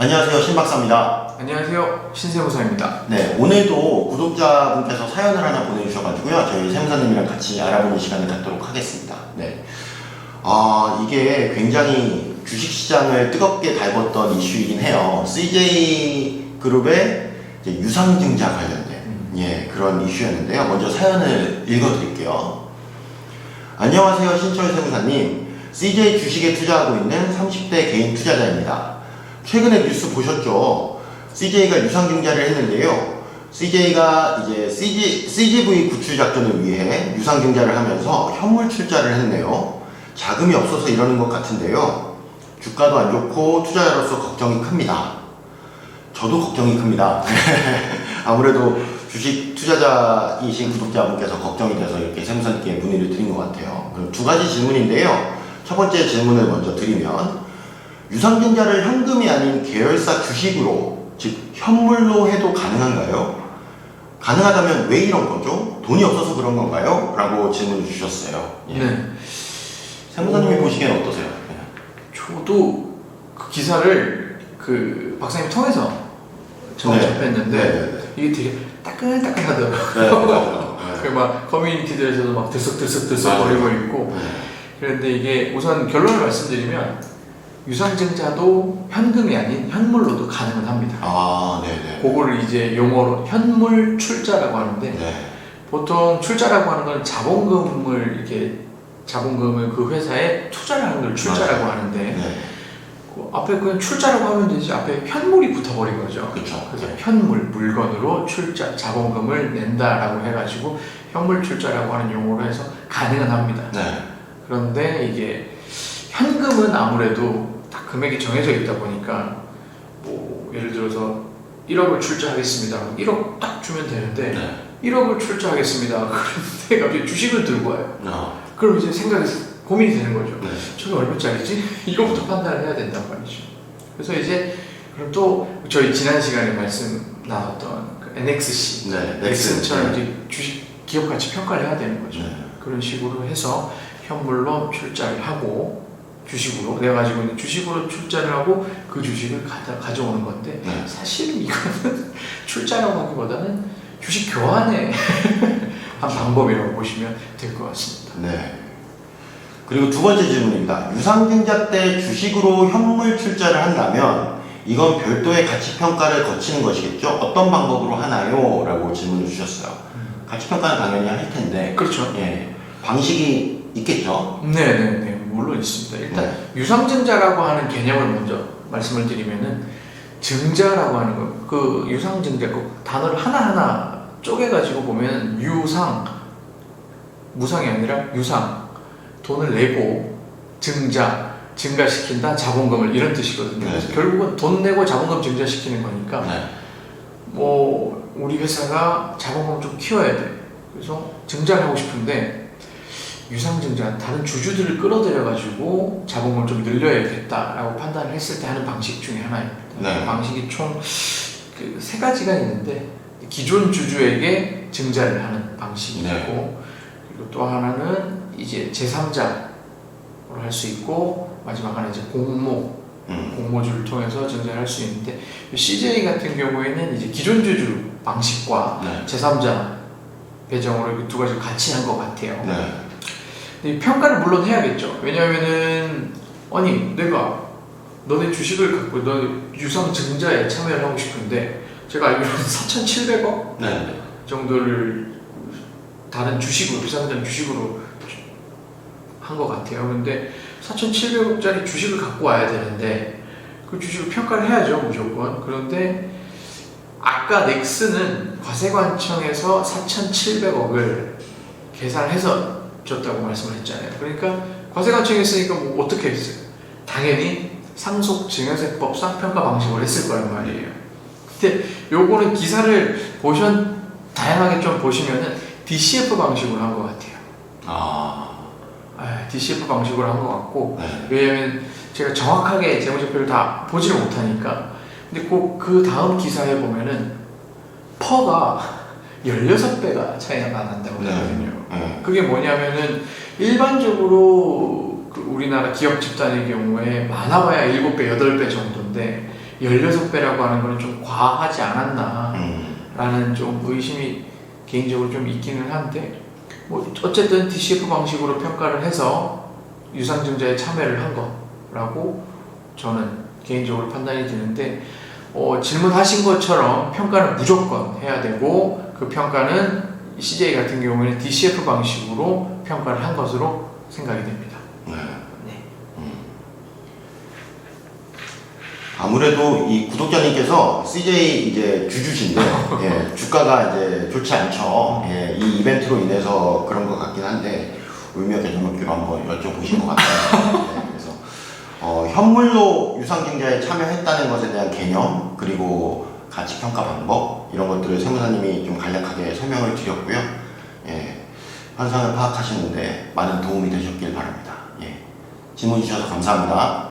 안녕하세요, 신박사입니다. 안녕하세요, 신세무사입니다. 네, 오늘도 구독자분께서 사연을 하나 보내주셔가지고요, 저희 세무사님이랑 같이 알아보는 시간을 갖도록 하겠습니다. 네, 이게 굉장히 주식시장을 뜨겁게 달궜던 이슈이긴 해요. CJ그룹의 유상증자 관련된 그런 이슈였는데요. 먼저 사연을 읽어드릴게요. 안녕하세요, 신철 세무사님. CJ 주식에 투자하고 있는 30대 개인 투자자입니다. 최근에 뉴스 보셨죠? CJ가 유상증자를 했는데요. CJ가 이제 CGV 구출 작전을 위해 유상증자를 하면서 현물 출자를 했네요. 자금이 없어서 이러는 것 같은데요. 주가도 안 좋고 투자자로서 걱정이 큽니다. 저도 걱정이 큽니다. 아무래도 주식 투자자이신 구독자분께서 걱정이 돼서 이렇게 세무사님께 문의를 드린 것 같아요. 그럼 두 가지 질문인데요. 첫 번째 질문을 먼저 드리면, 유상증자를 현금이 아닌 계열사 주식으로, 즉 현물로 해도 가능한가요? 가능하다면 왜 이런 거죠? 돈이 없어서 그런 건가요? 라고 질문을 주셨어요. 네. 세무사님이 보시기엔 어떠세요? 저도 그 기사를 그 박사님 통해서 처음 접했는데 이게 되게 따끈따끈하더라고요. 그 막 커뮤니티들에서도 막 들썩들썩거리고 있고. 그런데 이게 우선 결론을 말씀드리면, 유상증자도 현금이 아닌 현물로도 가능은 합니다. 네네. 그거를 이제 용어로 현물 출자라고 하는데, 보통 출자라고 하는 건 자본금을 그 회사에 투자를 하는 걸 출자라고 하는데, 그 앞에 그냥 출자라고 하면 되지, 앞에 현물이 붙어버린 거죠. 그쵸. 그래서 현물, 물건으로 출자, 자본금을 낸다라고 해가지고 현물 출자라고 하는 용어로 해서 가능은 합니다. 그런데 이게 현금은 아무래도 다 금액이 정해져 있다 보니까, 뭐 예를 들어서 1억을 출자하겠습니다. 1억 딱 주면 되는데 1억을 출자하겠습니다. 그런데 갑자기 주식을 들고 와요. 그럼 이제 고민이 되는 거죠. 저게 얼마짜리지? 이거부터 판단을 해야 된단 말이죠. 그래서 이제 그럼 또 저희 지난 시간에 말씀 나왔던 그 NXC, 넥슨처럼 이제 주식 기업 가치 평가를 해야 되는 거죠. 그런 식으로 해서 현물로 출자를 하고, 주식으로 내가 가지고 있는 주식으로 출자를 하고 그 주식을 가져오는 건데, 사실은 이거는 출자라고 하기보다는 주식 교환의 한 방법이라고 보시면 될 것 같습니다. 그리고 두 번째 질문입니다. 유상증자 때 주식으로 현물 출자를 한다면 이건 별도의 가치평가를 거치는 것이겠죠? 어떤 방법으로 하나요? 라고 질문을 주셨어요. 가치평가는 당연히 할 텐데, 그렇죠. 방식이 있겠죠? 네네네, 물론 있습니다. 일단 유상증자라고 하는 개념을 먼저 말씀을 드리면은, 증자라고 하는 거, 그 유상증자 그 단어를 하나하나 쪼개가지고 보면 유상, 무상이 아니라 유상, 돈을 내고 증가시킨다, 자본금을, 이런 뜻이거든요. 그래서 결국은 돈 내고 자본금 증자시키는 거니까, 뭐 우리 회사가 자본금을 좀 키워야 돼. 그래서 증자를 하고 싶은데 유상증자, 다른 주주들을 끌어들여가지고 자본금을 좀 늘려야겠다라고 판단을 했을 때 하는 방식 중에 하나입니다. 그 방식이 총 그 3가지가 있는데, 기존 주주에게 증자를 하는 방식이 있고, 그리고 또 하나는 이제 제3자로 할 수 있고, 마지막 하나 이제 공모주를 통해서 증자를 할 수 있는데, CJ 같은 경우에는 이제 기존 주주 방식과 제3자 배정으로 이 두 가지를 같이 한 것 같아요. 근데 평가를 물론 해야겠죠. 왜냐하면은, 아니 내가 너네 주식을 갖고 너 유상증자에 참여를 하고 싶은데, 제가 알기로는 4,700억 정도를 다른 주식으로, 유상증자 주식으로 한 것 같아요. 근데 4,700억짜리 주식을 갖고 와야 되는데 그 주식을 평가를 해야죠, 무조건. 그런데 아까 넥슨은 과세관청에서 4,700억을 계산해서 줬다고 말씀을 했잖아요. 그러니까 과세관청이 했으니까 뭐 어떻게 했어요? 당연히 상속증여세법상 평가 방식으로 했을 거란 말이에요. 근데 요거는 기사를 다양하게 좀 보시면은 DCF 방식으로 한 것 같아요. DCF 방식으로 한 것 같고, 왜냐면 제가 정확하게 재무제표를 다 보지를 못하니까. 근데 그 다음 기사에 보면은 퍼가 16배가 차이가 난다고 하거든요. 그게 뭐냐면은, 일반적으로 그 우리나라 기업 집단의 경우에 많아봐야 7배, 8배 정도인데, 16배라고 하는 건 좀 과하지 않았나 라는 좀 의심이 개인적으로 좀 있기는 한데, 뭐 어쨌든 DCF 방식으로 평가를 해서 유상증자에 참여를 한 거라고 저는 개인적으로 판단이 드는데, 질문하신 것처럼 평가는 무조건 해야 되고, 그 평가는 CJ 같은 경우에는 DCF 방식으로 평가를 한 것으로 생각이 됩니다. 네. 네. 아무래도 이 구독자님께서 CJ 이제 주주신데 예, 주가가 이제 좋지 않죠. 예, 이 이벤트로 인해서 그런 것 같긴 한데 의미와 개념없기로 한번 여쭤보신 것 같아요. 네, 그래서 현물로 유상증자에 참여했다는 것에 대한 개념 그리고 가치 평가 방법 이런 것들을 세무사님이 좀 간략하게 설명을 드렸고요. 예, 현상을 파악하시는데 많은 도움이 되셨길 바랍니다. 예, 질문 주셔서 감사합니다.